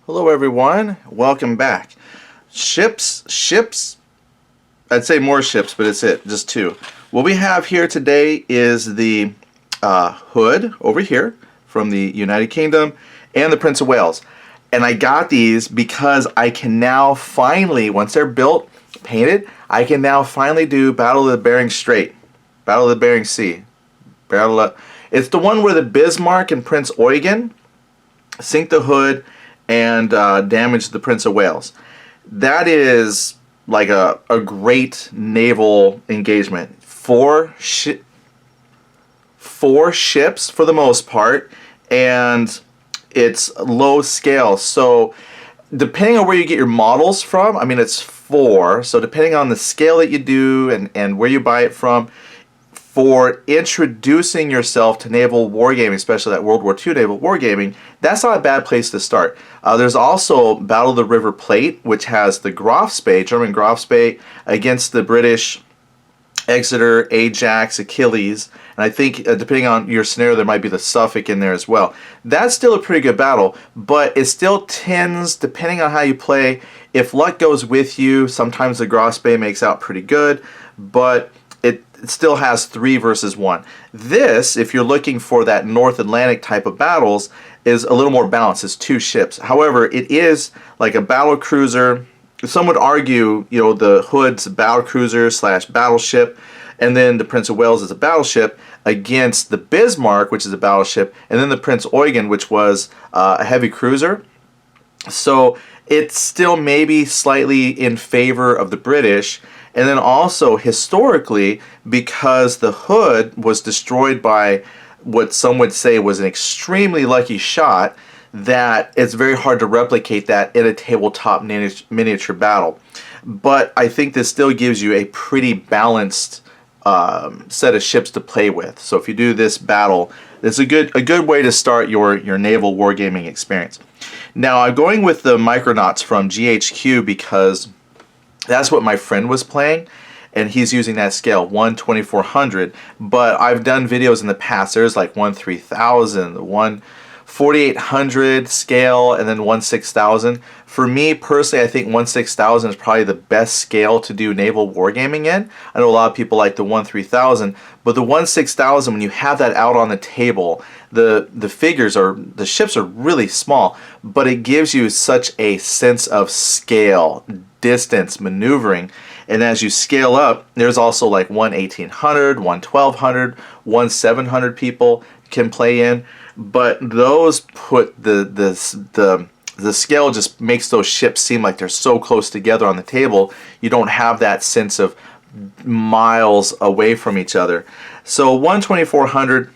Hello everyone, welcome back. Ships, I'd say more ships, but it's just two. What we have here today is the Hood over here from the United Kingdom and the Prince of Wales. And I got these because I can now finally, once they're built, painted, I can now finally do Battle of the Bering Strait, Battle of the Bering Sea. It's the one where the Bismarck and Prince Eugen sink the Hood and damage the Prince of Wales. That is like a great naval engagement. Four ships for the most part, and it's low scale. So depending on where you get your models from, I mean it's four, so depending on the scale that you do and where you buy it from, for introducing yourself to naval wargaming, especially that World War II naval wargaming, that's not a bad place to start. There's also Battle of the River Plate, which has the Graf Spee, German Graf Spee, against the British Exeter, Ajax, Achilles, and I think depending on your scenario there might be the Suffolk in there as well. That's still a pretty good battle, but it still tends, depending on how you play, if luck goes with you, sometimes the Graf Spee makes out pretty good, but it still has 3 versus 1. This, if you're looking for that North Atlantic type of battles, is a little more balanced. It's 2 ships. However, it is like a battle cruiser. Some would argue, you know, the Hood's a battle cruiser / battleship, and then the Prince of Wales is a battleship against the Bismarck, which is a battleship, and then the Prince Eugen, which was a heavy cruiser. So it's still maybe slightly in favor of the British. And then also historically, because the Hood was destroyed by what some would say was an extremely lucky shot, that it's very hard to replicate that in a tabletop miniature battle. But I think this still gives you a pretty balanced set of ships to play with. So if you do this battle, it's a good way to start your naval wargaming experience. Now I'm going with the Micronauts from GHQ because that's what my friend was playing, and he's using that scale, 1/2400. But I've done videos in the past. There's like 1/3000, 1/4800 scale, and then 1/6000. For me personally, I think 1/6000 is probably the best scale to do naval wargaming in. I know a lot of people like the 1/3000, but the 1/6000, when you have that out on the table, the ships are really small, but it gives you such a sense of scale, distance, maneuvering. And as you scale up, there's also like 1/1800, 1/1200, 1/700 people can play in, but those put the scale just makes those ships seem like they're so close together on the table. You don't have that sense of miles away from each other. So 1/2400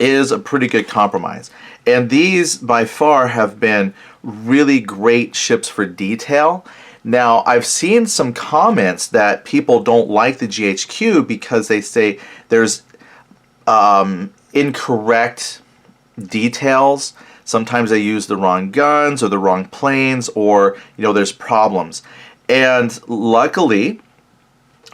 is a pretty good compromise. And these by far have been really great ships for detail. Now, I've seen some comments that people don't like the GHQ because they say there's incorrect details. Sometimes they use the wrong guns or the wrong planes, or there's problems. And luckily,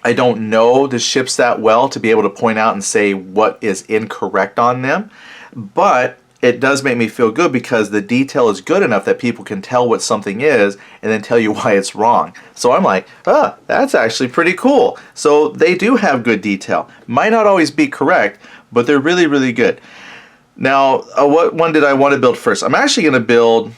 I don't know the ships that well to be able to point out and say what is incorrect on them, but it does make me feel good because the detail is good enough that people can tell what something is and then tell you why it's wrong. So I'm like, that's actually pretty cool. So they do have good detail. Might not always be correct, but they're really, really good. Now, what one did I want to build first? I'm actually going to build,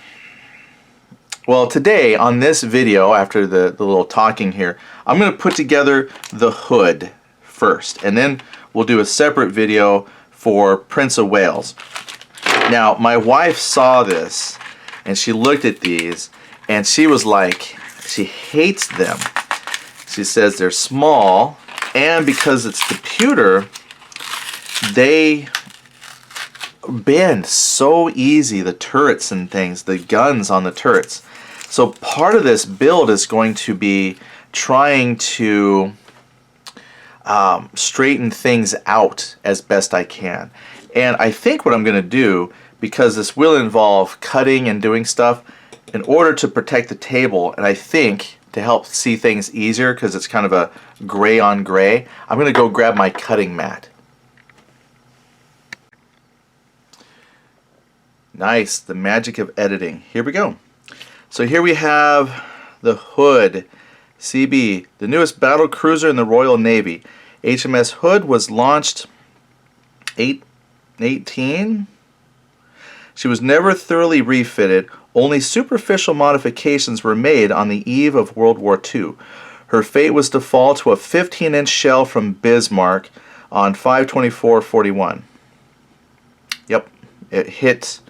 well, today on this video, after the little talking here, I'm going to put together the Hood first, and then we'll do a separate video for Prince of Wales. Now, my wife saw this, and she looked at these, and she was like, she hates them. She says they're small, and because it's the pewter, they bend so easy, the turrets and things, the guns on the turrets. So part of this build is going to be trying to straighten things out as best I can. And I think what I'm going to do, because this will involve cutting and doing stuff, in order to protect the table, and I think to help see things easier because it's kind of a gray on gray, I'm going to go grab my cutting mat. Nice, the magic of editing. Here we go. So here we have the Hood CB, the newest battle cruiser in the Royal Navy. HMS Hood was launched 18. She was never thoroughly refitted. Only superficial modifications were made on the eve of World War II. Her fate was to fall to a 15-inch shell from Bismarck on 5/24/41. Yep, it hit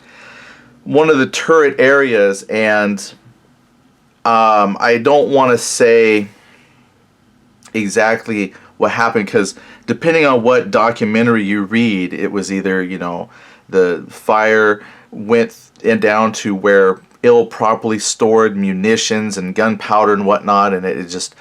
one of the turret areas, and I don't want to say exactly what happened, because depending on what documentary you read, it was either, you know, the fire went down to where ill properly stored munitions and gunpowder and whatnot, and it just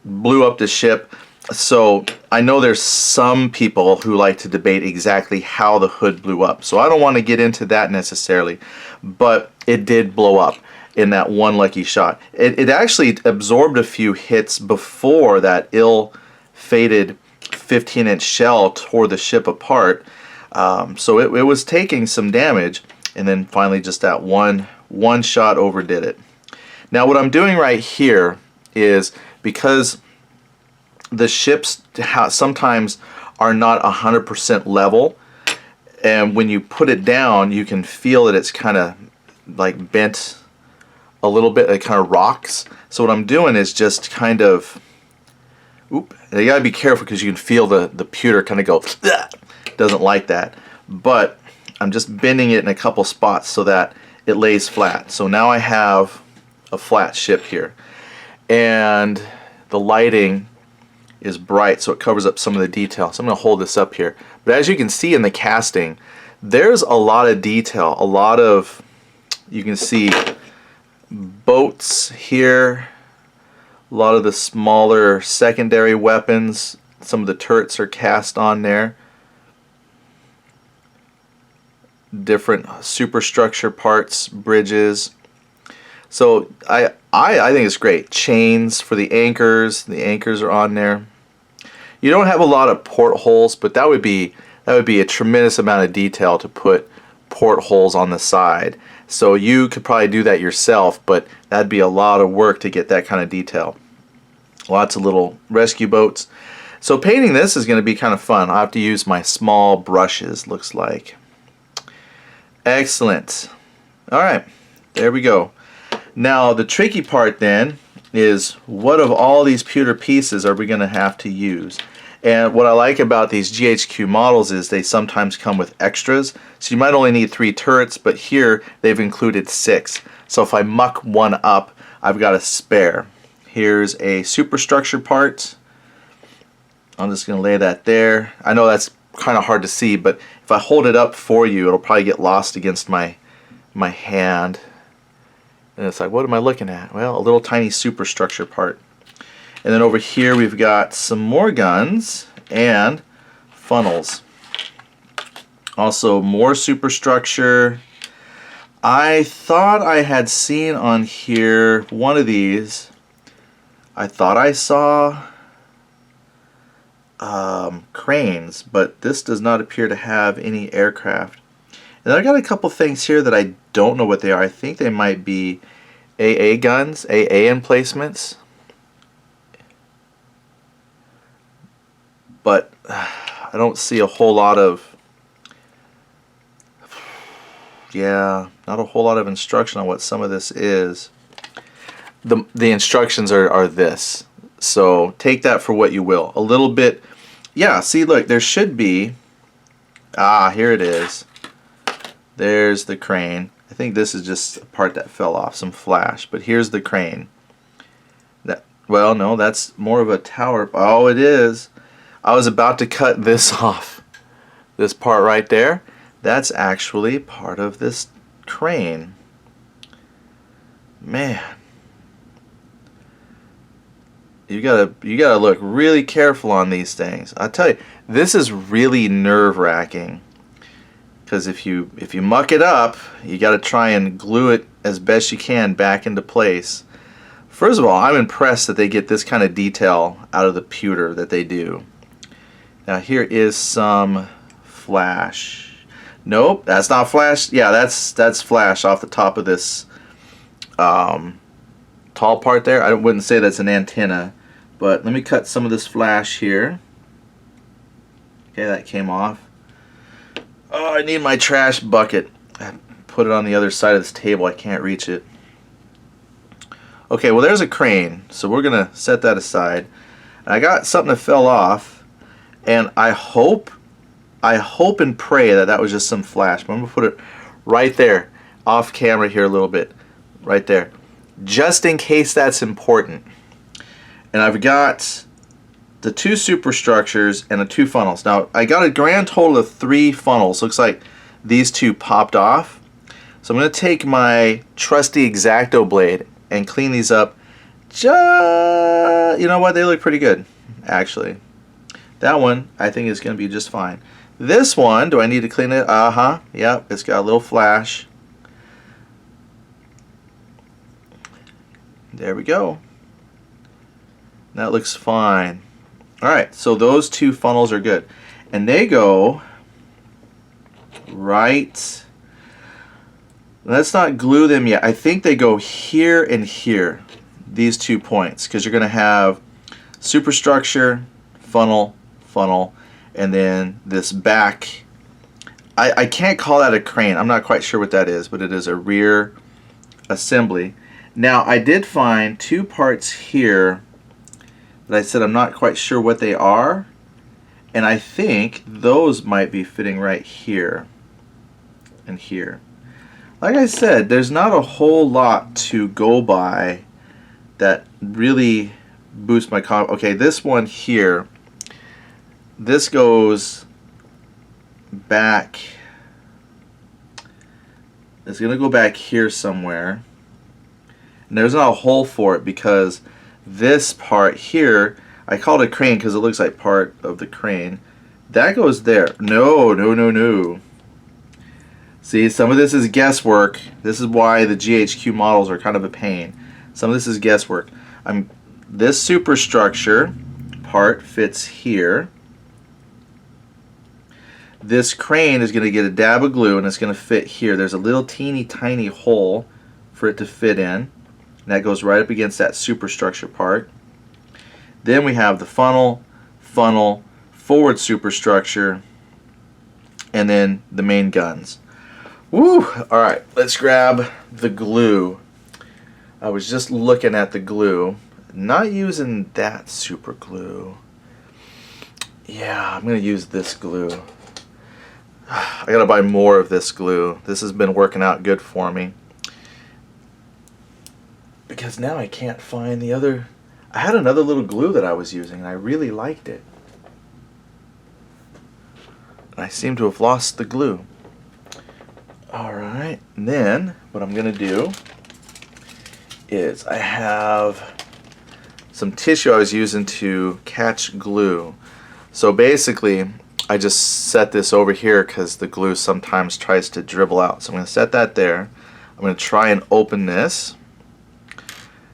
blew up the ship. So I know there's some people who like to debate exactly how the Hood blew up, so I don't want to get into that necessarily, but it did blow up in that one lucky shot. It actually absorbed a few hits before that ill-fated 15-inch shell tore the ship apart. So it was taking some damage, and then finally just that one shot overdid it. Now what I'm doing right here is, because the ships sometimes are not 100% level, and when you put it down you can feel that it's kind of like bent a little bit, it kind of rocks. So what I'm doing is just kind of, and you gotta be careful because you can feel the pewter kind of go, doesn't like that, but I'm just bending it in a couple spots so that it lays flat. So now I have a flat ship here, and the lighting is bright so it covers up some of the detail. So I'm going to hold this up here, but as you can see in the casting, there's a lot of detail, a lot of, you can see boats here, a lot of the smaller secondary weapons, some of the turrets are cast on there, different superstructure parts, bridges. So I think it's great. Chains for the anchors are on there. You don't have a lot of portholes, but that would be a tremendous amount of detail to put portholes on the side. So you could probably do that yourself, but that'd be a lot of work to get that kind of detail. Lots of little rescue boats. So painting this is going to be kind of fun. I have to use my small brushes, looks like. Excellent. Alright, there we go. Now the tricky part then is, what of all these pewter pieces are we going to have to use? And what I like about these GHQ models is they sometimes come with extras. So you might only need 3 turrets, but here they've included 6. So if I muck one up, I've got a spare. Here's a superstructure part. I'm just going to lay that there. I know that's kind of hard to see, but if I hold it up for you, it'll probably get lost against my hand. And it's like, what am I looking at? Well, a little tiny superstructure part. And then over here we've got some more guns and funnels. Also more superstructure. I thought I had seen on here one of these. I thought I saw cranes, but this does not appear to have any aircraft. And I got a couple things here that I don't know what they are. I think they might be AA guns, AA emplacements. But I don't see a whole lot of, not a whole lot of instruction on what some of this is. The instructions are this. So take that for what you will. A little bit, see, look, there should be, here it is. There's the crane. I think this is just a part that fell off, some flash, but here's the crane. Well, no, that's more of a tower. Oh, it is. I was about to cut this off. This part right there, that's actually part of this crane. Man. You gotta look really careful on these things. I tell you, this is really nerve-wracking. Because if you muck it up, you got to try and glue it as best you can back into place. First of all, I'm impressed that they get this kind of detail out of the pewter that they do. Now here is some flash. Nope, that's not flash. Yeah, that's flash off the top of this tall part there. I wouldn't say that's an antenna, but let me cut some of this flash here. Okay, that came off. Oh, I need my trash bucket. I put it on the other side of this table. I can't reach it. Okay, well there's a crane, so we're gonna set that aside. And I got something that fell off, and I hope and pray that that was just some flash. But I'm gonna put it right there, off camera here a little bit, right there, just in case that's important. And I've got the 2 superstructures and the 2 funnels. Now I got a grand total of 3 funnels. Looks like these 2 popped off. So I'm going to take my trusty X-Acto blade and clean these up. You know what? They look pretty good, actually. That one I think is going to be just fine. This one, do I need to clean it? Yep, it's got a little flash. There we go. That looks fine. Alright, so those 2 funnels are good. And they go right... Let's not glue them yet. I think they go here and here, these 2 points, because you're going to have superstructure, funnel, funnel, and then this back. I can't call that a crane. I'm not quite sure what that is, but it is a rear assembly. Now, I did find 2 parts here that I said I'm not quite sure what they are, and I think those might be fitting right here and here. Like I said, there's not a whole lot to go by that really boosts my confidence. Okay, this one here, this goes back. It's going to go back here somewhere. And there's not a hole for it because this part here, I called it a crane because it looks like part of the crane. That goes there. No, no, no, no. See, some of this is guesswork. This is why the GHQ models are kind of a pain. Some of this is guesswork. This superstructure part fits here. This crane is going to get a dab of glue and it's going to fit here. There's a little teeny tiny hole for it to fit in. And that goes right up against that superstructure part. Then we have the funnel, forward superstructure, and then the main guns. Woo! Alright, let's grab the glue. I was just looking at the glue. Not using that super glue. Yeah, I'm going to use this glue. I got to buy more of this glue. This has been working out good for me. Because now I can't find the other... I had another little glue that I was using and I really liked it. And I seem to have lost the glue. Alright, and then what I'm going to do is I have some tissue I was using to catch glue. So basically, I just set this over here because the glue sometimes tries to dribble out. So I'm going to set that there. I'm going to try and open this.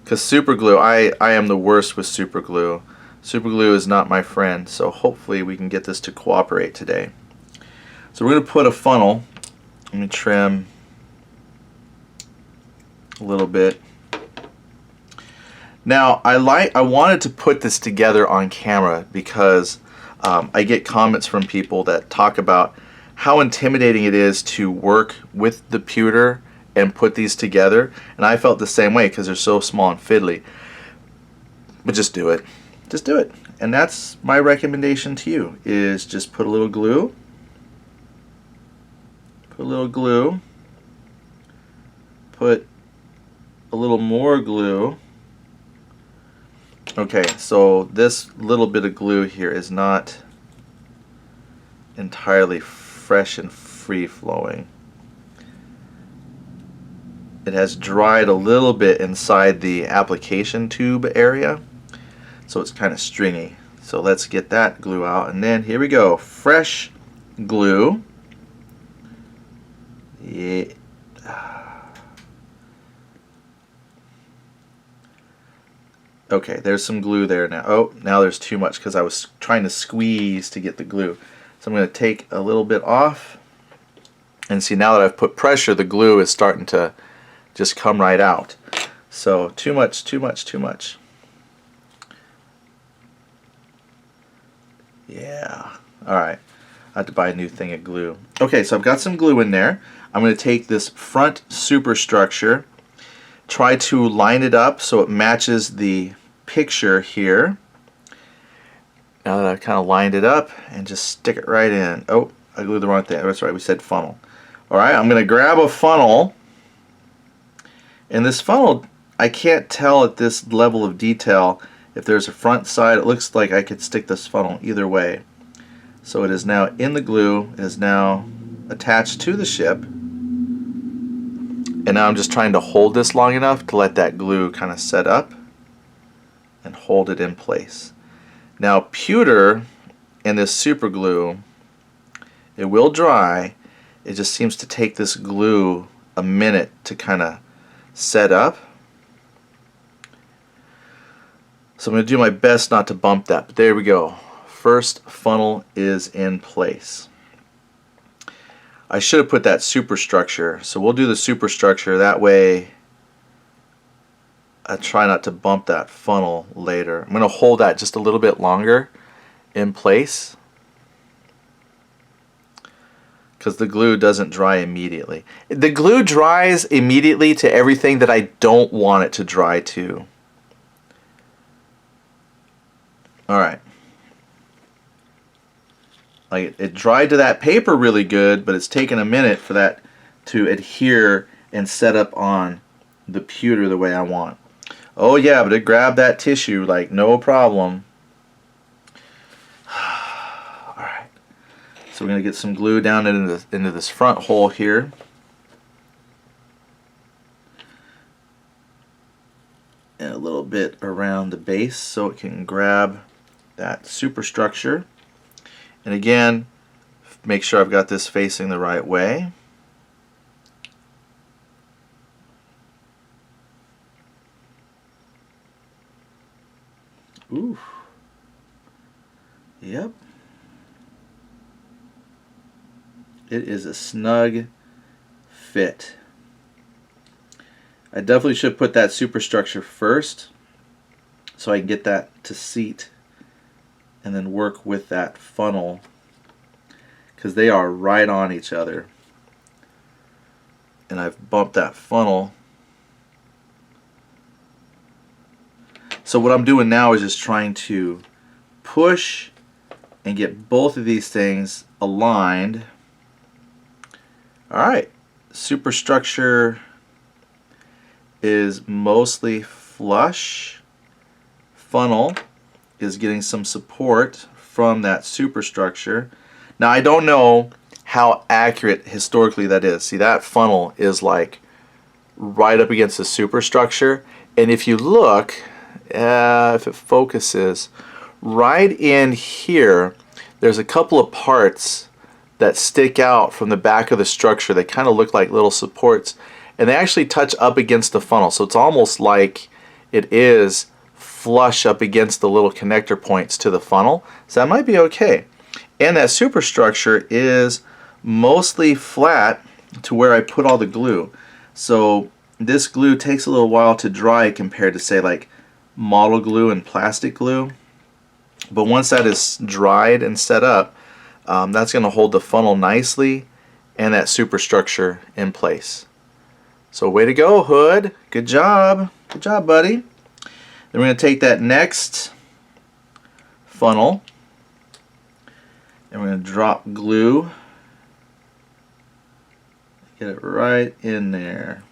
Because super glue, I am the worst with super glue. Super glue is not my friend, so hopefully we can get this to cooperate today. So we're going to put a funnel. Let me trim a little bit. Now I wanted to put this together on camera because I get comments from people that talk about how intimidating it is to work with the pewter and put these together, and I felt the same way because they're so small and fiddly. But just do it. Just do it. And that's my recommendation to you, is just put a little glue. Put a little glue. Put a little more glue. Okay, so this little bit of glue here is not entirely fresh and free-flowing. It has dried a little bit inside the application tube area, so it's kind of stringy. So let's get that glue out, and then here we go, fresh glue. Yeah. Okay, there's some glue there now. Oh, now there's too much because I was trying to squeeze to get the glue. So I'm going to take a little bit off, and see, now that I've put pressure, the glue is starting to just come right out. So too much, too much, too much. Yeah. Alright. I have to buy a new thing of glue. Okay, so I've got some glue in there. I'm going to take this front superstructure, try to line it up so it matches the picture here. Now that I've kind of lined it up, and just stick it right in. Oh, I glued the wrong thing. That's right, we said funnel. Alright, I'm going to grab a funnel. And this funnel, I can't tell at this level of detail if there's a front side. It looks like I could stick this funnel either way. So it is now in the glue, it is now attached to the ship. And now I'm just trying to hold this long enough to let that glue kind of set up and hold it in place. Now pewter and this super glue, it will dry. It just seems to take this glue a minute to kind of set up. So I'm going to do my best not to bump that, but there we go. First funnel is in place. I should have put that superstructure, so we'll do the superstructure. That way I try not to bump that funnel later. I'm going to hold that just a little bit longer in place because the glue doesn't dry immediately. The glue dries immediately to everything that I don't want it to dry to. Alright. Like it dried to that paper really good, but it's taken a minute for that to adhere and set up on the pewter the way I want. Oh yeah, but it grabbed that tissue like no problem. Alright. So we're going to get some glue down into this front hole here. And a little bit around the base so it can grab that superstructure. And again, make sure I've got this facing the right way. Ooh. Yep. It is a snug fit. I definitely should put that superstructure first so I can get that to seat and then work with that funnel because they are right on each other. And I've bumped that funnel. So what I'm doing now is just trying to push and get both of these things aligned. Alright, superstructure is mostly flush. Funnel is getting some support from that superstructure. Now I don't know how accurate historically that is. See, that funnel is like right up against the superstructure, and if you look, if it focuses, right in here there's a couple of parts that stick out from the back of the structure. They kind of look like little supports, and they actually touch up against the funnel, so it's almost like it is flush up against the little connector points to the funnel, so that might be okay. And that superstructure is mostly flat to where I put all the glue, so this glue takes a little while to dry compared to say like model glue and plastic glue, but once that is dried and set up, that's going to hold the funnel nicely and that superstructure in place. So way to go, Hood. Good job. Good job, buddy. Then we're going to take that next funnel and we're going to drop glue. Get it right in there.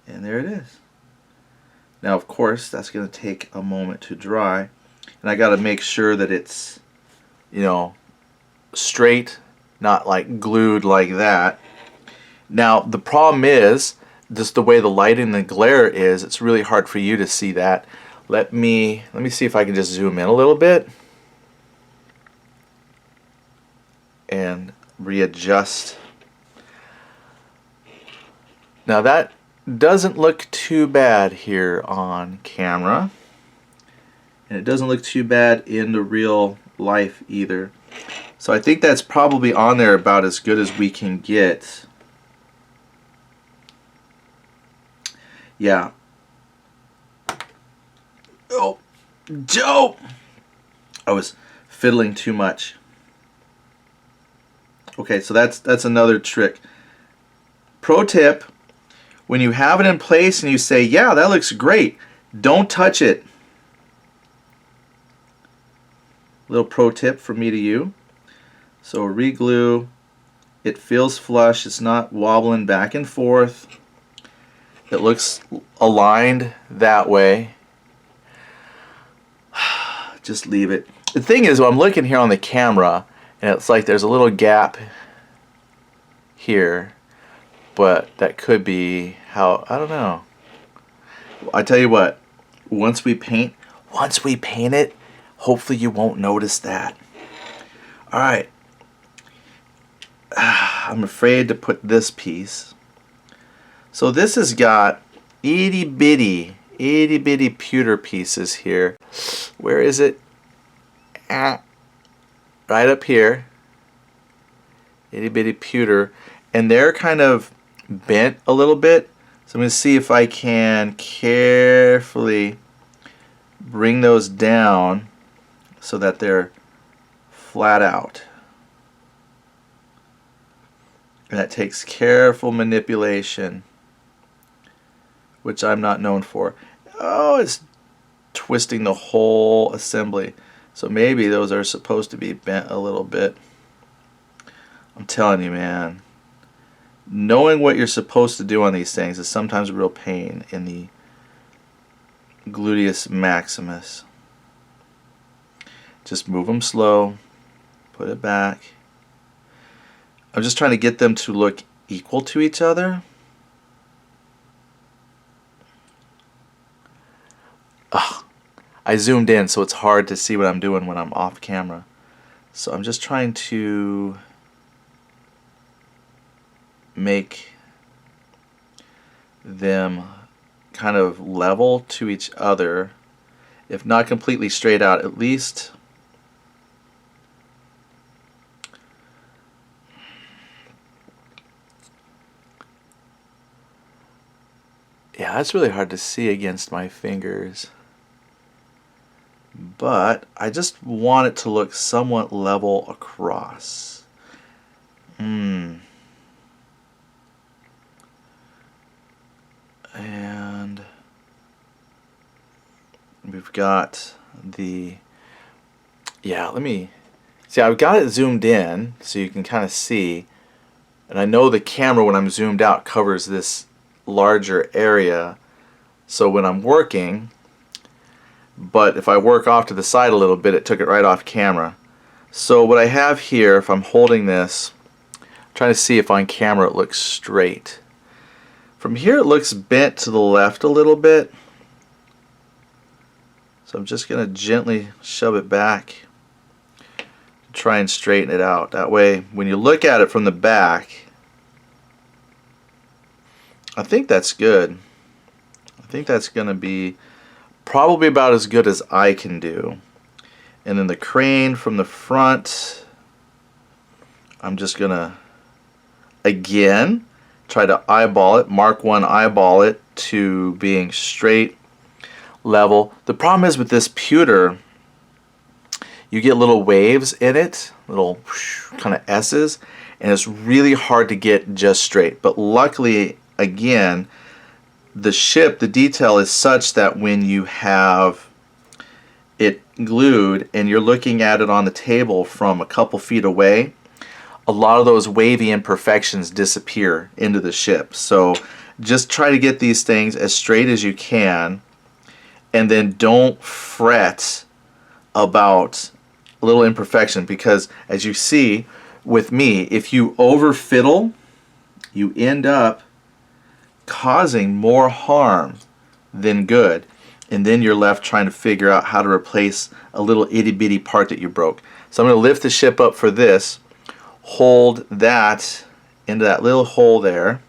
And there it is. Now of course that's going to take a moment to dry, and I got to make sure that it's, you know, straight, not like glued like that. Now the problem is just the way the light and the glare is, it's really hard for you to see that. Let me see if I can just zoom in a little bit and readjust. Now that doesn't look too bad here on camera, and it doesn't look too bad in the real life either. So I think that's probably on there about as good as we can get. Yeah. Oh, Joe! I was fiddling too much. Okay, so that's another trick. Pro tip, when you have it in place and you say, yeah, that looks great, don't touch it. Little pro tip from me to you. So re-glue, it feels flush, it's not wobbling back and forth. It looks aligned that way. Just leave it. The thing is, I'm looking here on the camera, and it's like there's a little gap here, but that could be how, I don't know. I tell you what, once we paint it, hopefully you won't notice that. All right. I'm afraid to put this piece. So this has got itty bitty pewter pieces here. Where is it? Right up here. Itty bitty pewter. And they're kind of bent a little bit. So I'm going to see if I can carefully bring those down so that they're flat out. And that takes careful manipulation, which I'm not known for. Oh, it's twisting the whole assembly. So maybe those are supposed to be bent a little bit. I'm telling you, man, knowing what you're supposed to do on these things is sometimes a real pain in the gluteus maximus. Just move them slow, put it back. I'm just trying to get them to look equal to each other. Ugh. I zoomed in, so it's hard to see what I'm doing when I'm off camera. So I'm just trying to make them kind of level to each other. If not completely straight out, at least yeah, that's really hard to see against my fingers. But I just want it to look somewhat level across. And we've got the, yeah, let me see, I've got it zoomed in so you can kind of see, and I know the camera when I'm zoomed out covers this larger area, so when I'm working, but if I work off to the side a little bit, it took it right off camera. So what I have here, if I'm holding this, I'm trying to see if on camera it looks straight. From here it looks bent to the left a little bit, so I'm just going to gently shove it back, try and straighten it out. That way when you look at it from the back, I think that's good. I think that's going to be probably about as good as I can do. And then the crane from the front, I'm just going to, again, try to eyeball it, mark one, eyeball it to being straight, level. The problem is with this pewter, you get little waves in it, little kind of S's, and it's really hard to get just straight. But luckily, again, the ship, the detail is such that when you have it glued and you're looking at it on the table from a couple feet away, a lot of those wavy imperfections disappear into the ship. So just try to get these things as straight as you can, and then don't fret about a little imperfection, because as you see with me, if you over fiddle, you end up causing more harm than good, and then you're left trying to figure out how to replace a little itty bitty part that you broke. So I'm going to lift the ship up for this, hold that into that little hole there.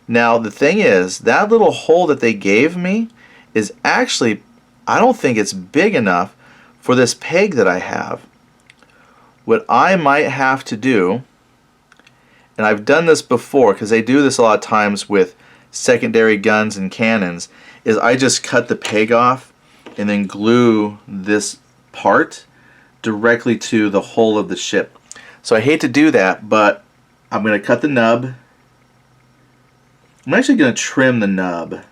Now the thing is, that little hole that they gave me is actually, I don't think it's big enough for this peg that I have. What I might have to do, and I've done this before because they do this a lot of times with secondary guns and cannons, is I just cut the peg off and then glue this part directly to the hull of the ship. So I hate to do that, but I'm going to cut the nub. I'm actually going to trim the nub,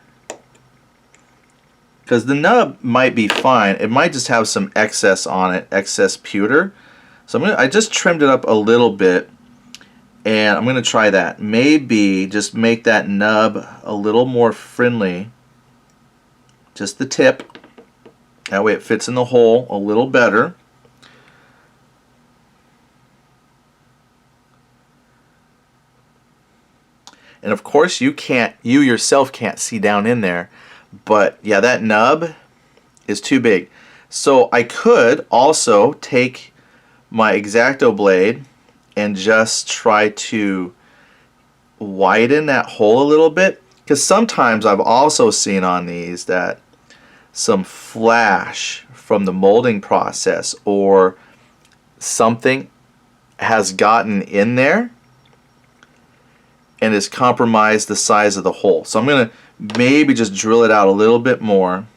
because the nub might be fine. It might just have some excess on it, excess pewter. So I just trimmed it up a little bit, and I'm going to try that. Maybe just make that nub a little more friendly, just the tip. That way it fits in the hole a little better. And of course you yourself can't see down in there, but yeah, that nub is too big. So I could also take my X-Acto blade and just try to widen that hole a little bit, because sometimes I've also seen on these that some flash from the molding process or something has gotten in there and has compromised the size of the hole. So I'm going to maybe just drill it out a little bit more.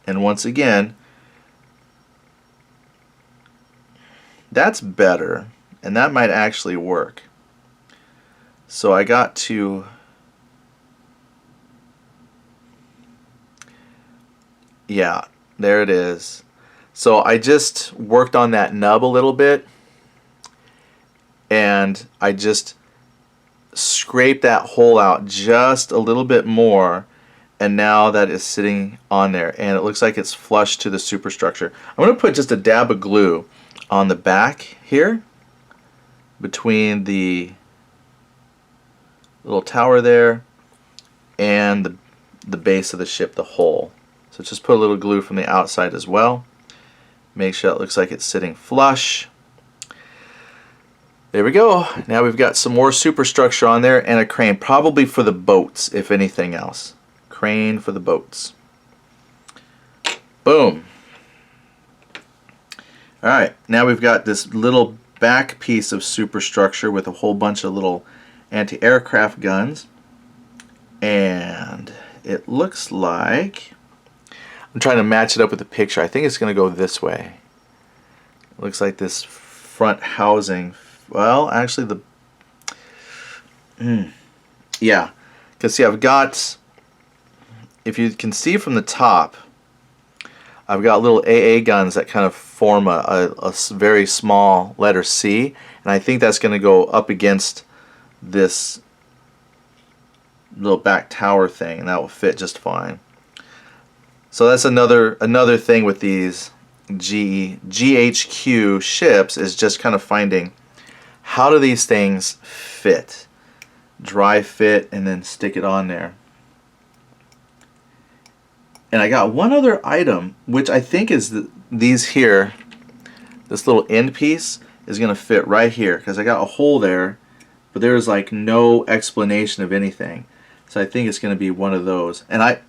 And once again, that's better, and that might actually work. So I got to, yeah, there it is. So I just worked on that nub a little bit, and I just scraped that hole out just a little bit more, and now that is sitting on there, and it looks like it's flush to the superstructure. I'm going to put just a dab of glue on the back here between the little tower there and the base of the ship, the hull. So just put a little glue from the outside as well. Make sure it looks like it's sitting flush. There we go. Now we've got some more superstructure on there and a crane, probably for the boats, if anything else. Crane for the boats. Boom. Alright, now we've got this little back piece of superstructure with a whole bunch of little anti-aircraft guns. And it looks like, I'm trying to match it up with the picture. I think it's going to go this way. It looks like this front housing. Well, actually yeah, because see, I've got, if you can see from the top, I've got little AA guns that kind of form a very small letter C, and I think that's going to go up against this little back tower thing, and that will fit just fine. So that's another thing with these GHQ ships, is just kind of finding, how do these things fit? Dry fit and then stick it on there. And I got one other item, which I think is these here. This little end piece is going to fit right here, because I got a hole there, but there's like no explanation of anything. So I think it's going to be one of those. And I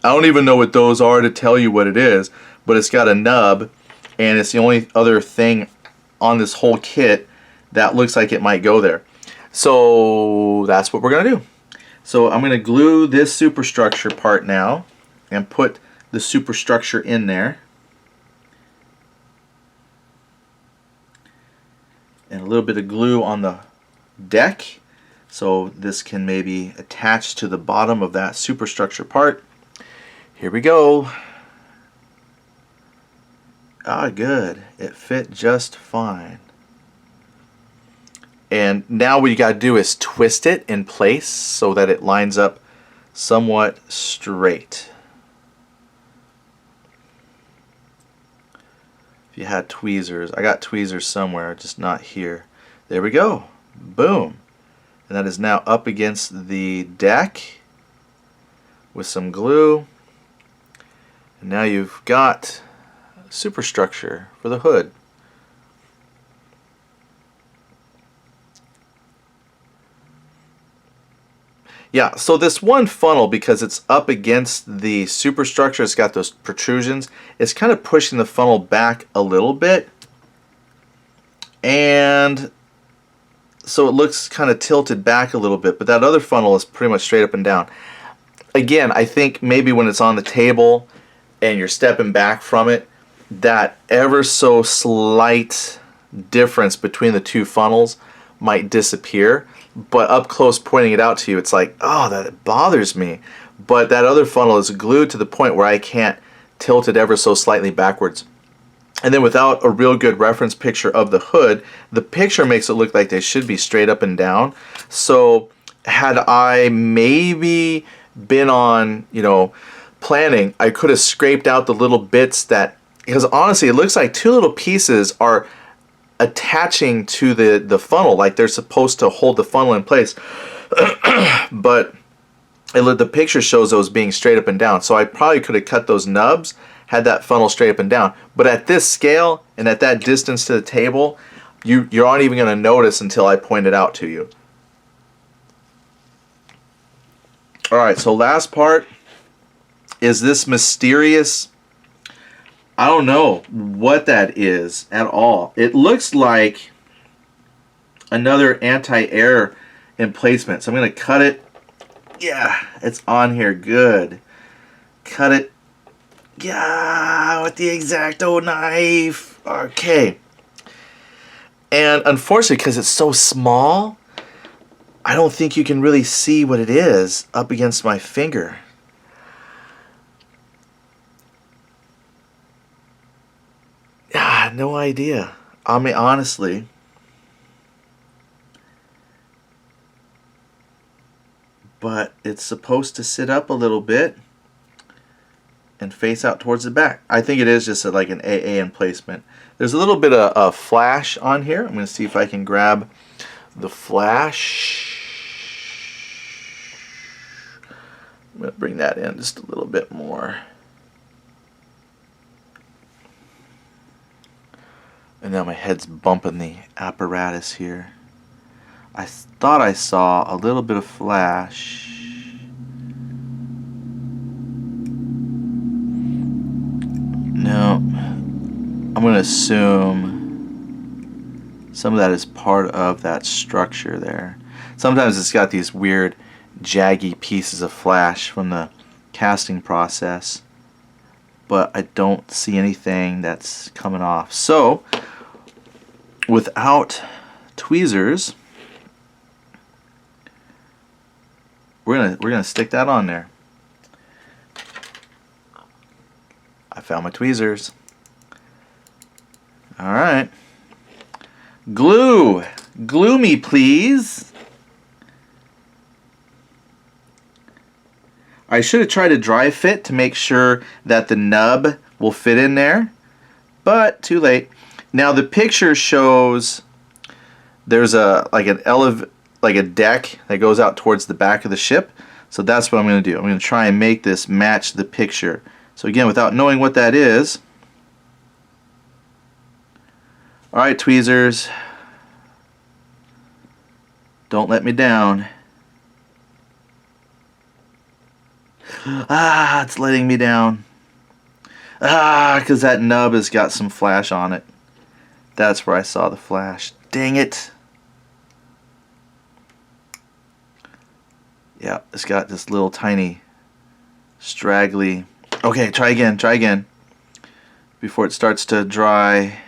don't even know what those are to tell you what it is, but it's got a nub, and it's the only other thing on this whole kit that looks like it might go there. So that's what we're going to do. So I'm going to glue this superstructure part now and put the superstructure in there. And a little bit of glue on the deck, so this can maybe attach to the bottom of that superstructure part. Here we go. Ah, good. It fit just fine. And now what you got to do is twist it in place so that it lines up somewhat straight. If you had tweezers, I got tweezers somewhere, just not here. There we go. Boom. And that is now up against the deck with some glue. And now you've got superstructure for the hood. Yeah, so this one funnel, because it's up against the superstructure, it's got those protrusions, it's kind of pushing the funnel back a little bit. And so it looks kind of tilted back a little bit, but that other funnel is pretty much straight up and down. Again, I think maybe when it's on the table and you're stepping back from it, that ever so slight difference between the two funnels might disappear. But up close pointing it out to you, it's like, oh, that bothers me. But that other funnel is glued to the point where I can't tilt it ever so slightly backwards. And then without a real good reference picture of the hood, the picture makes it look like they should be straight up and down. So had I maybe been on, planning, I could have scraped out the little bits that, because honestly, it looks like two little pieces are attaching to the funnel, like they're supposed to hold the funnel in place. But the picture shows those being straight up and down. So I probably could have cut those nubs, had that funnel straight up and down. But at this scale and at that distance to the table, you aren't even going to notice until I point it out to you. Alright, so last part is this mysterious, I don't know what that is at all. It looks like another anti-air emplacement. So I'm going to cut it. Yeah, it's on here. Good. Cut it. Yeah, with the X-Acto knife. Okay. And unfortunately, because it's so small, I don't think you can really see what it is up against my finger. Yeah, no idea. I mean, honestly. But it's supposed to sit up a little bit and face out towards the back. I think it is just like an AA emplacement. There's a little bit of a flash on here. I'm going to see if I can grab the flash. I'm going to bring that in just a little bit more. And now my head's bumping the apparatus here. I thought I saw a little bit of flash. No. I'm going to assume some of that is part of that structure there. Sometimes it's got these weird jaggy pieces of flash from the casting process, but I don't see anything that's coming off. So without tweezers, we're gonna stick that on there. I found my tweezers. All right, glue me, please. I should have tried a dry fit to make sure that the nub will fit in there, but too late. Now the picture shows there's a deck that goes out towards the back of the ship. So that's what I'm going to do. I'm going to try and make this match the picture. So again, without knowing what that is. Alright, tweezers. Don't let me down. Ah, it's letting me down. Ah, because that nub has got some flash on it. That's where I saw the flash. Dang it. Yeah, it's got this little tiny straggly. Okay, try again. Before it starts to dry.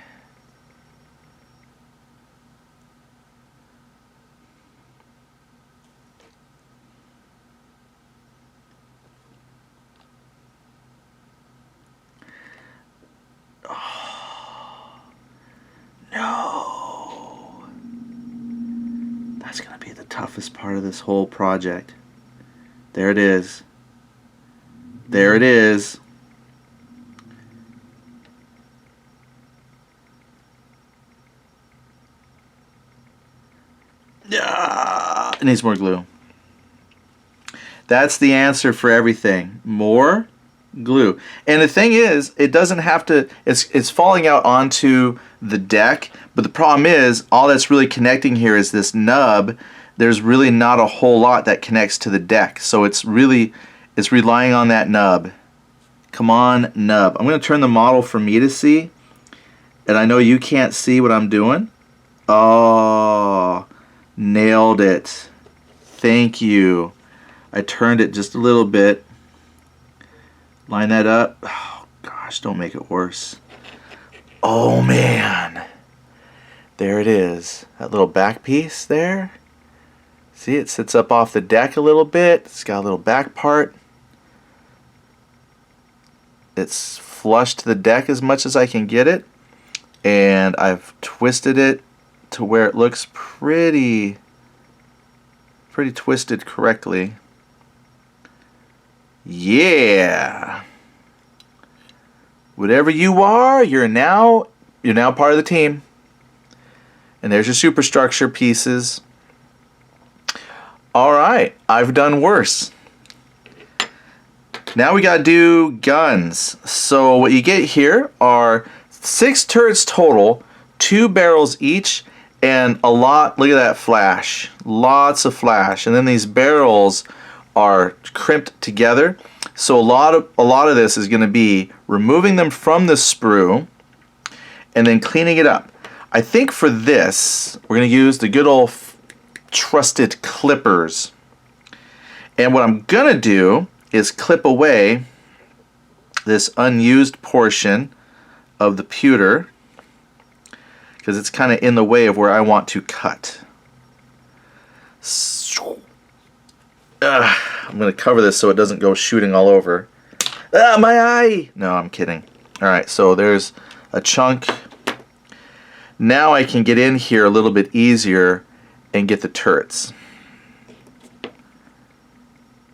No. That's going to be the toughest part of this whole project. There it is. There it is. It needs more glue. That's the answer for everything. More glue. And the thing is, it doesn't have to, it's falling out onto the deck, but the problem is all that's really connecting here is this nub there's really not a whole lot that connects to the deck. So it's relying on that nub. Come on, nub. I'm going to turn the model for me to see. And I know you can't see what I'm doing. Oh, nailed it. Thank you. I turned it just a little bit. Line that up. Oh, gosh, don't make it worse. Oh, man. There it is. That little back piece there. See, it sits up off the deck a little bit. It's got a little back part. It's flush to the deck as much as I can get it. And I've twisted it to where it looks pretty twisted correctly. Yeah. Whatever you are, you're now part of the team. And there's your superstructure pieces. All right, I've done worse. Now we got to do guns. So what you get here are 6 turrets total, 2 barrels each, and a lot, look at that flash. Lots of flash. And then these barrels are crimped together. So a lot of this is going to be removing them from the sprue and then cleaning it up. I think for this, we're going to use the good old trusted clippers. And what I'm going to do is clip away this unused portion of the pewter because it's kind of in the way of where I want to cut. I'm going to cover this so it doesn't go shooting all over. Ah, my eye! No, I'm kidding. Alright, so there's a chunk. Now I can get in here a little bit easier and get the turrets.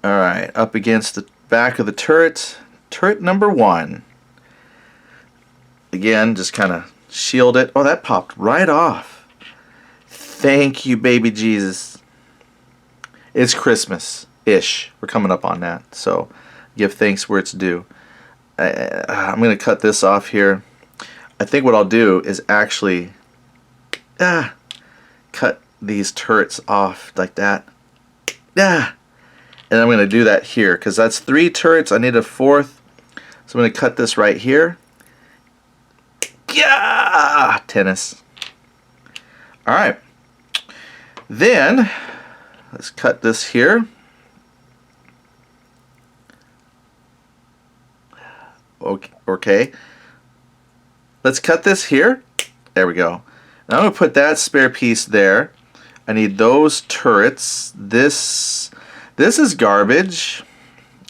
Alright, up against the back of the turret. Turret number 1. Again, just kind of shield it. Oh, that popped right off. Thank you, baby Jesus. It's Christmas-ish. We're coming up on that. So give thanks where it's due. I'm going to cut this off here. I think what I'll do is actually cut these turrets off like that. And I'm going to do that here because that's 3 turrets. I need a 4th. So I'm going to cut this right here. Yeah! Tennis. Alright. Then, let's cut this here. Okay. Let's cut this here. There we go. Now I'm going to put that spare piece there. I need those turrets. This is garbage.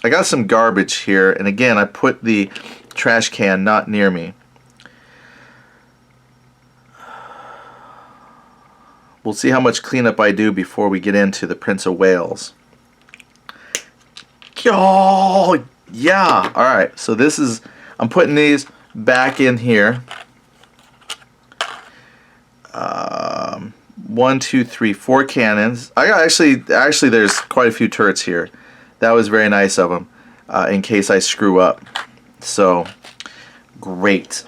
I got some garbage here, and again, I put the trash can not near me. We'll see how much cleanup I do before we get into the Prince of Wales. Oh, yeah. All right, so this is, I'm putting these back in here. 1, 2, 3, 4 cannons. I got actually there's quite a few turrets here. That was very nice of them, in case I screw up. So, great.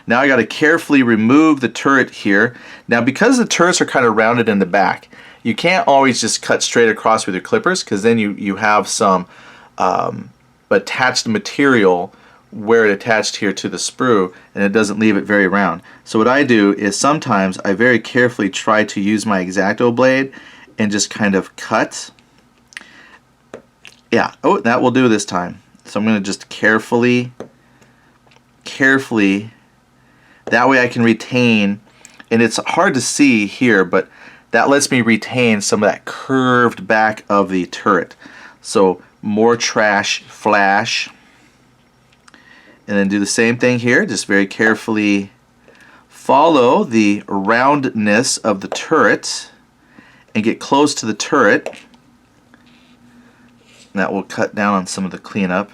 Now I got to carefully remove the turret here. Now because the turrets are kind of rounded in the back, you can't always just cut straight across with your clippers because then you have some attached material where it attached here to the sprue and it doesn't leave it very round. So what I do is sometimes I very carefully try to use my X-Acto blade and just kind of cut. Yeah, oh, that will do this time. So I'm going to just carefully, that way I can retain, and it's hard to see here, but that lets me retain some of that curved back of the turret. So more trash flash. And then do the same thing here, just very carefully follow the roundness of the turret and get close to the turret. And that will cut down on some of the cleanup.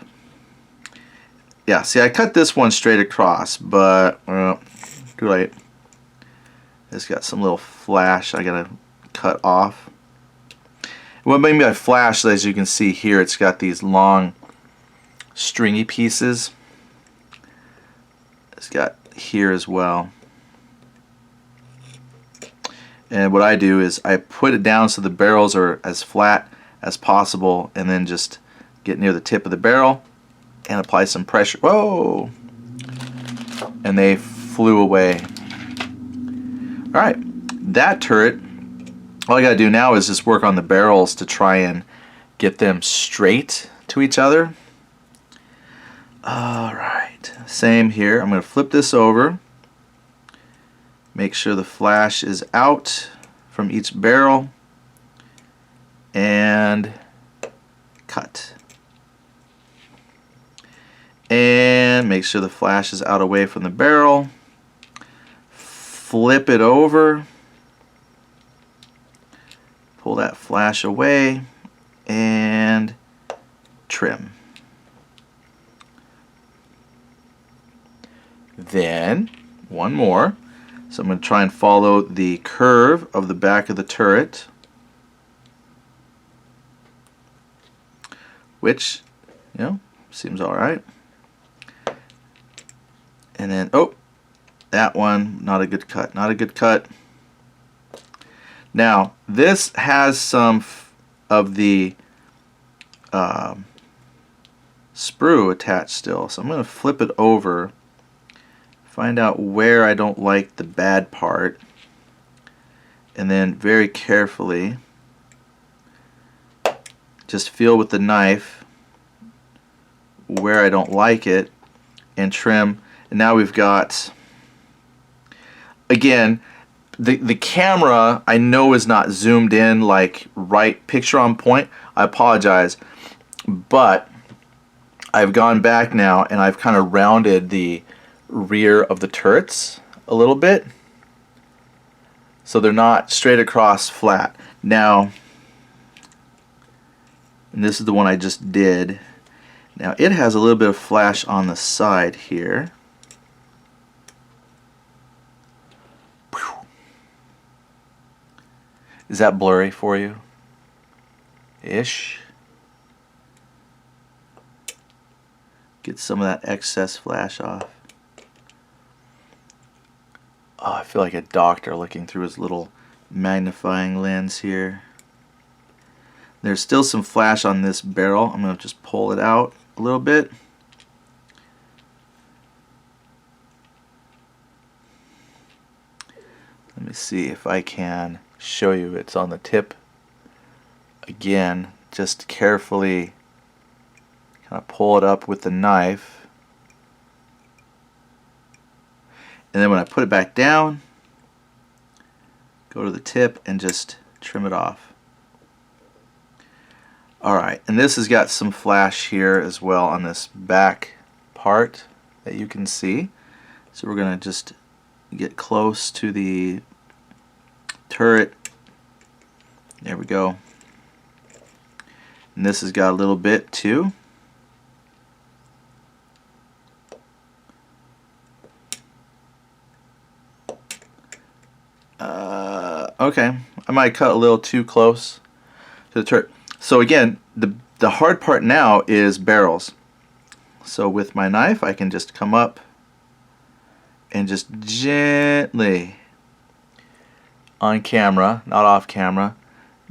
Yeah, see, I cut this one straight across, but too late. It's got some little flash I gotta cut off. What made me flash, as you can see here, it's got these long stringy pieces. It's got here as well. And what I do is I put it down so the barrels are as flat as possible, and then just get near the tip of the barrel and apply some pressure. Whoa! And they flew away. Alright, that turret, all I gotta do now is just work on the barrels to try and get them straight to each other. Alright, same here. I'm gonna flip this over. Make sure the flash is out from each barrel. And cut. And make sure the flash is out away from the barrel. Flip it over. Pull that flash away and trim. Then one more. So I'm going to try and follow the curve of the back of the turret, which, you know, seems all right. And then, oh, that one, not a good cut, not a good cut. Now, this has some of the sprue attached still, so I'm going to flip it over, find out where I don't like the bad part, and then very carefully just feel with the knife where I don't like it and trim. And now we've got, again, the camera I know is not zoomed in like right picture on point. I apologize, but I've gone back now and I've kind of rounded the rear of the turrets a little bit so they're not straight across flat. Now, and this is the one I just did. Now it has a little bit of flash on the side here. Is that blurry for you? Ish. Get some of that excess flash off. Oh, I feel like a doctor looking through his little magnifying lens here. There's still some flash on this barrel. I'm going to just pull it out a little bit. Let me see if I can show you. It's on the tip. Again, just carefully kind of pull it up with the knife. And then when I put it back down, go to the tip and just trim it off. Alright, and this has got some flash here as well on this back part that you can see. So we're going to just get close to the turret. There we go. And this has got a little bit too. Okay, I might cut a little too close to the turret. So again, the hard part now is barrels. So with my knife I can just come up and just gently, on camera, not off camera,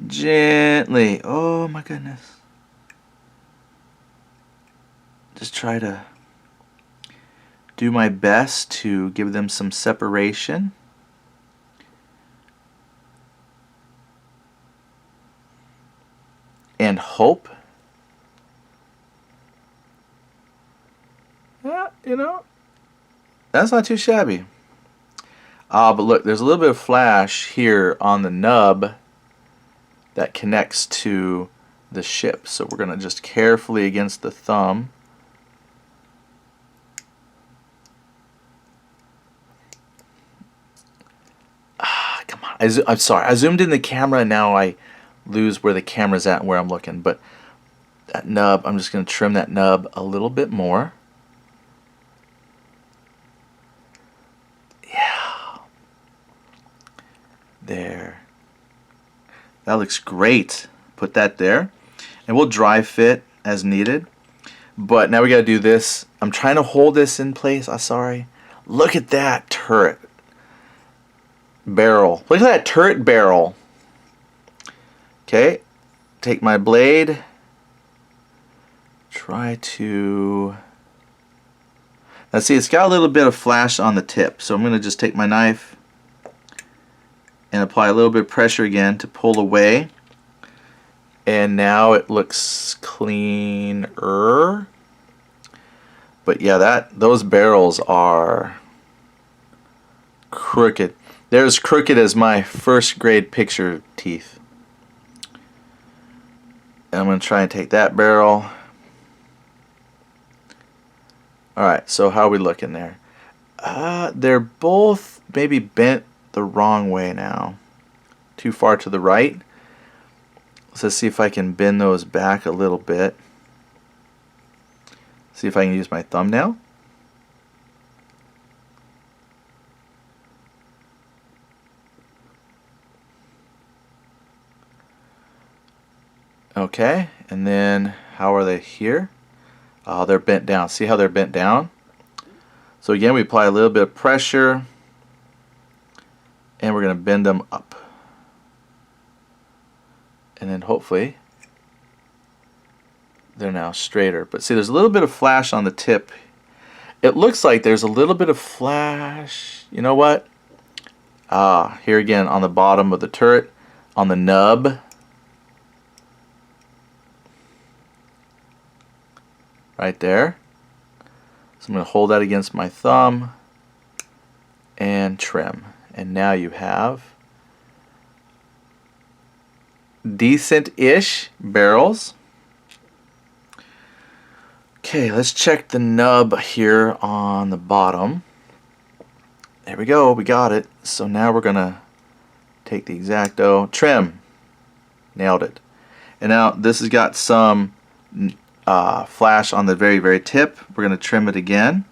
gently, oh my goodness, just try to do my best to give them some separation. And hope, yeah, you know, that's not too shabby. But look, there's a little bit of flash here on the nub that connects to the ship. So we're going to just carefully against the thumb come on. I'm sorry. I zoomed in the camera and now I lose where the camera's at and where I'm looking. But that nub, I'm just going to trim that nub a little bit more. Yeah. There. That looks great. Put that there. And we'll dry fit as needed. But now we got to do this. I'm trying to hold this in place. I'm sorry. Look at that turret. barrel. Look at that turret barrel. Okay, take my blade, try to, now see, it's got a little bit of flash on the tip, so I'm going to just take my knife and apply a little bit of pressure again to pull away, and now it looks cleaner. But yeah, those barrels are crooked. They're as crooked as my first grade picture teeth. And I'm going to try and take that barrel. Alright, so how are we looking there? They're both maybe bent the wrong way now. Too far to the right. So let's see if I can bend those back a little bit. See if I can use my thumbnail. Okay, and then how are they here? Oh, they're bent down. See how they're bent down? So again, we apply a little bit of pressure, and we're going to bend them up. And then hopefully they're now straighter. But see, there's a little bit of flash on the tip. It looks like there's a little bit of flash. You know what? Here again on the bottom of the turret, on the nub. Right there. So I'm going to hold that against my thumb and trim. And now you have decent-ish barrels. Okay, let's check the nub here on the bottom. There we go, we got it. So now we're gonna take the X-Acto, trim, nailed it. And now this has got some flash on the very, very tip. We're gonna trim it again.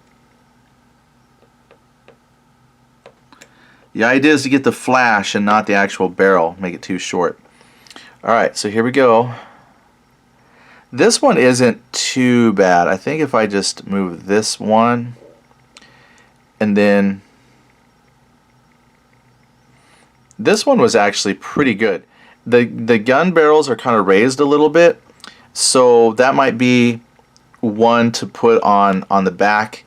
The idea is to get the flash and not the actual barrel, make it too short. Alright, so here we go. This one isn't too bad. I think if I just move this one and then this one was actually pretty good. The gun barrels are kind of raised a little bit, so that might be one to put on the back,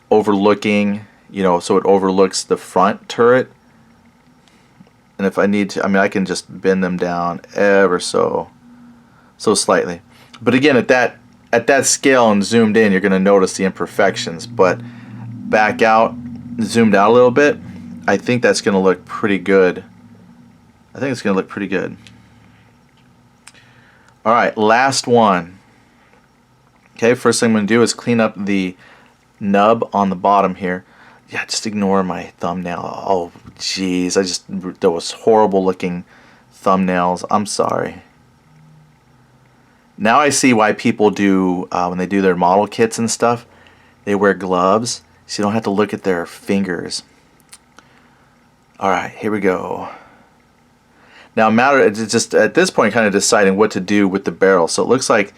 overlooking, you know, so it overlooks the front turret. And if I need to, I mean, I can just bend them down ever so slightly. But again, at that scale and zoomed in, you're going to notice the imperfections. But back out, zoomed out a little bit, I think that's going to look pretty good. I think it's going to look pretty good. All right, last one. Okay, first thing I'm going to do is clean up the nub on the bottom here. Yeah, just ignore my thumbnail. Oh, jeez, those horrible looking thumbnails. I'm sorry. Now I see why people do, when they do their model kits and stuff, they wear gloves so you don't have to look at their fingers. Alright, here we go. Now it's just at this point kind of deciding what to do with the barrel. So it looks like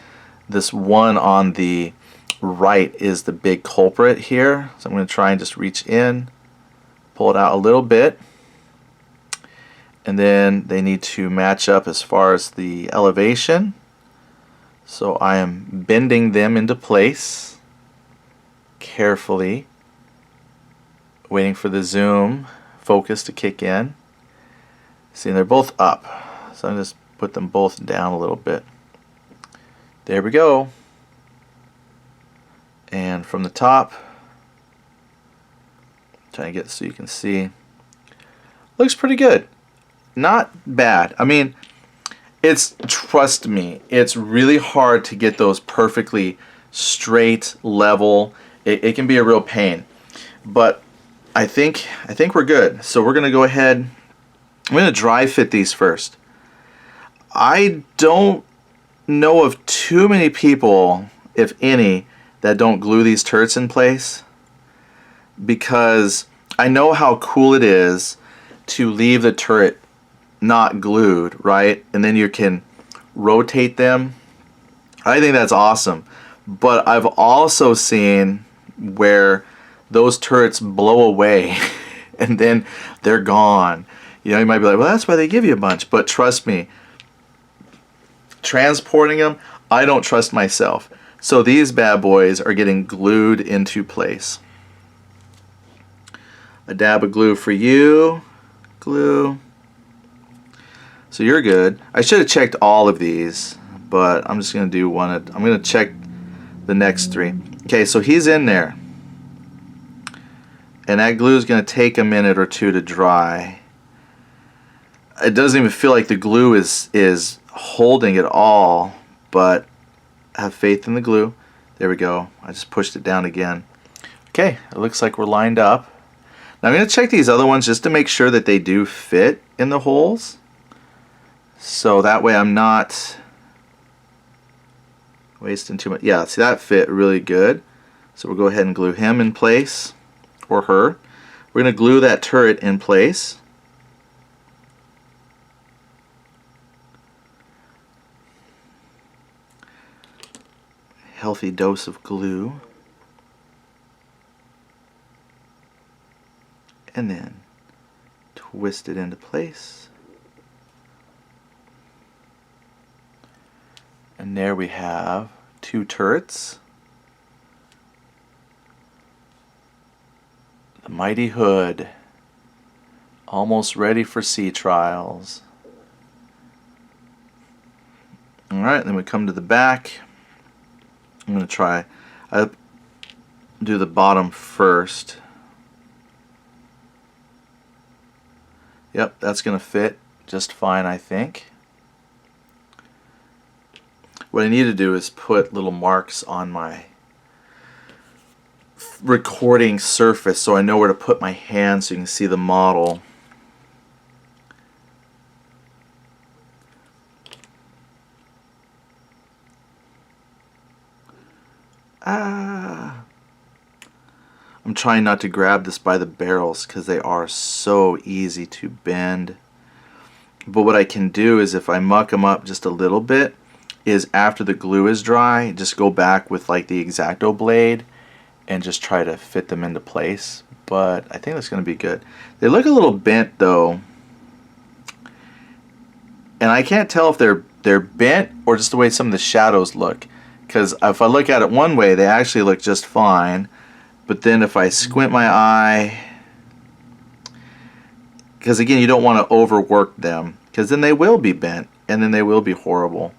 this one on the right is the big culprit here. So I'm going to try and just reach in, pull it out a little bit, and then they need to match up as far as the elevation. So I am bending them into place carefully, waiting for the zoom focus to kick in. See, they're both up, so I just put them both down a little bit. There we go. And from the top, trying to get so you can see, looks pretty good. Not bad. I mean, trust me, it's really hard to get those perfectly straight, level. It can be a real pain. But I think we're good. So we're going to go ahead, I'm going to dry fit these first. I don't know of too many people, if any, that don't glue these turrets in place, because I know how cool it is to leave the turret not glued, right? And then you can rotate them. I think that's awesome. But I've also seen where those turrets blow away and then they're gone. You know, you might be like, well, that's why they give you a bunch. But trust me, transporting them, I don't trust myself. So these bad boys are getting glued into place. A dab of glue for you. Glue. So you're good. I should have checked all of these, but I'm just going to do one. I'm going to check the next three. Okay, so he's in there. And that glue is going to take a minute or two to dry. It doesn't even feel like the glue is holding it all, but have faith in the glue. There we go. I just pushed it down again. Okay, it looks like we're lined up. Now I'm going to check these other ones just to make sure that they do fit in the holes. So that way I'm not wasting too much. Yeah, see, that fit really good. So we'll go ahead and glue him in place, or her. We're going to glue that turret in place. Healthy dose of glue. And then twist it into place. And there we have two turrets. The mighty Hood, almost ready for sea trials. Alright, then we come to the back. I'm going to try, I'll do the bottom first. Yep, that's going to fit just fine, I think. What I need to do is put little marks on my recording surface so I know where to put my hand so you can see the model. I'm trying not to grab this by the barrels because they are so easy to bend. But what I can do is, if I muck them up just a little bit, is after the glue is dry, just go back with like the X-Acto blade and just try to fit them into place. But I think that's going to be good. They look a little bent though, and I can't tell if they're bent or just the way some of the shadows look. Because if I look at it one way, they actually look just fine. But then if I squint my eye, because again, you don't want to overwork them, because then they will be bent and then they will be horrible.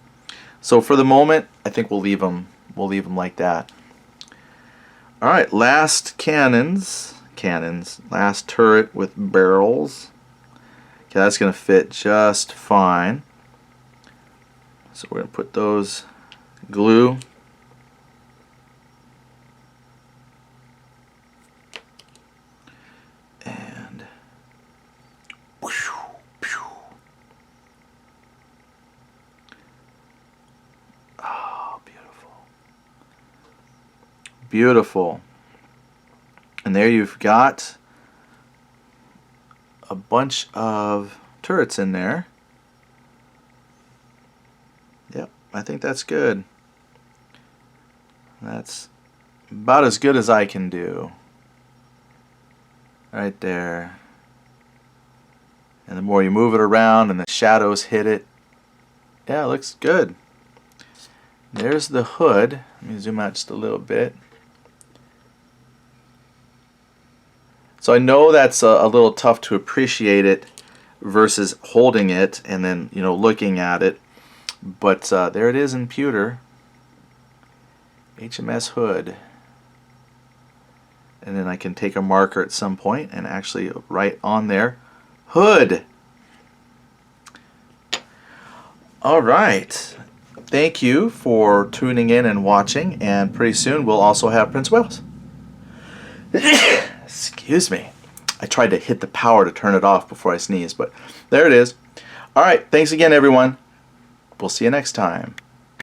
So for the moment, I think we'll leave them like that. All right, last cannons, last turret with barrels. Okay, that's going to fit just fine. So we're going to put those glue. And oh, beautiful. Beautiful. And there you've got a bunch of turrets in there. Yep, I think that's good. That's about as good as I can do. Right there. And the more you move it around and the shadows hit it, yeah, it looks good. There's the hood. Let me zoom out just a little bit. So I know that's a little tough to appreciate it versus holding it and then, you know, looking at it. But there it is in pewter. HMS Hood. And then I can take a marker at some point and actually write on there, Hood. All right. Thank you for tuning in and watching, and pretty soon we'll also have Prince Wales. Excuse me. I tried to hit the power to turn it off before I sneeze, but there it is. All right. Thanks again, everyone. We'll see you next time.